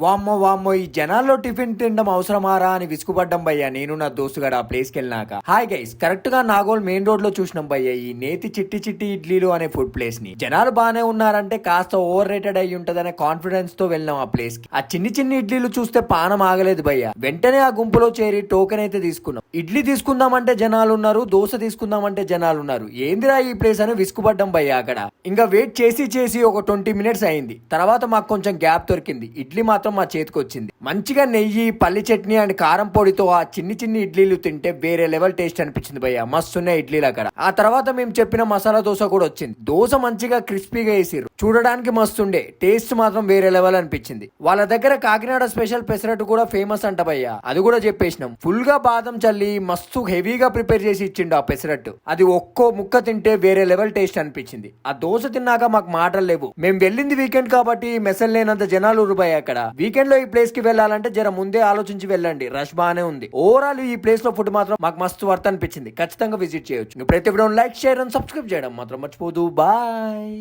వామ్మో వామ్మో ఈ జనాల్లో టిఫిన్ తినడం అవసరమారా అని విసుగుపడ్డం భయ్యా నేను నా దోస్తుగాడు ఆ ప్లేస్కి వెళ్ళినాక. హాయ్ గైస్, కరెక్ట్ గా నాగోల్ మెయిన్ రోడ్ లో చూసినాం భయ్యా ఈ నేతి చిట్టి చిట్టి ఇడ్లీలు అనే ఫుడ్ ప్లేస్ ని. జనాలు బానే ఉన్నారంటే కాస్త ఓవర్ రేటెడ్ అయ్యి ఉంటదనే కాన్ఫిడెన్స్ తో వెళ్ళినాం ఆ ప్లేస్ కి. ఆ చిన్ని చిన్ని ఇడ్లీలు చూస్తే పానం ఆగలేదు భయ్యా. వెంటనే ఆ గుంపులో చేరి టోకెన్ అయితే తీసుకున్నాం. ఇడ్లీ తీసుకుందామంటే జనాలు ఉన్నారు, దోశ తీసుకుందామంటే జనాలు ఉన్నారు. ఏందిరా ఈ ప్లేస్ అని విసుగుపడ్డం భయ్యా అక్కడ. ఇంకా వెయిట్ చేసి చేసి ఒక 20 minutes అయింది. తర్వాత మాకు కొంచెం గ్యాప్ దొరికింది. ఇడ్లీ మాత్రం మా చేతికి వచ్చింది. మంచిగా నెయ్యి, పల్లి చట్నీ అండ్ కారం పొడితో ఆ చిన్ని చిన్ని ఇడ్లీలు తింటే వేరే లెవెల్ టేస్ట్ అనిపించింది భయ్య. మస్తున్నాయి ఇడ్లీలు అక్కడ. ఆ తర్వాత మేము చెప్పిన మసాలా దోశ కూడా వచ్చింది. దోశ మంచిగా క్రిస్పీగా వేసిర్రు, చూడడానికి మస్తుండే, టేస్ట్ మాత్రం వేరే లెవెల్ అనిపించింది. వాళ్ళ దగ్గర కాకినాడ స్పెషల్ పెసరట్టు కూడా ఫేమస్ అంట భయ్య, అది కూడా చెప్పేసినాం. ఫుల్ గా బాదం చల్లి మస్తు హెవీగా ప్రిపేర్ చేసి ఇచ్చిండు ఆ పెసరట్టు. అది ఒక్కో ముక్క తింటే వేరే లెవెల్ టేస్ట్ అనిపించింది. ఆ దోశ తిన్నాక మాకు మాటలు లేవు. మేము వెళ్ళింది వీకెండ్ కాబట్టి మెసల్ లేనంత జనాలు ఉరుబాయి అక్కడ. వీకెండ్ లో ఈ ప్లేస్ కి వెళ్ళాలంటే జర ముందే ఆలోచించి వెళ్ళండి, రష్ బానే ఉంది. ఓవరాల్ ఈ ప్లేస్ లో ఫుడ్ మాత్రం మాకు మస్తు వర్త్ అనిపించింది. ఖచ్చితంగా విజిట్ చేయొచ్చు. నువ్వు ప్రతి video like, share and subscribe చేయడం మాత్రం మర్చిపోదు. బాయ్.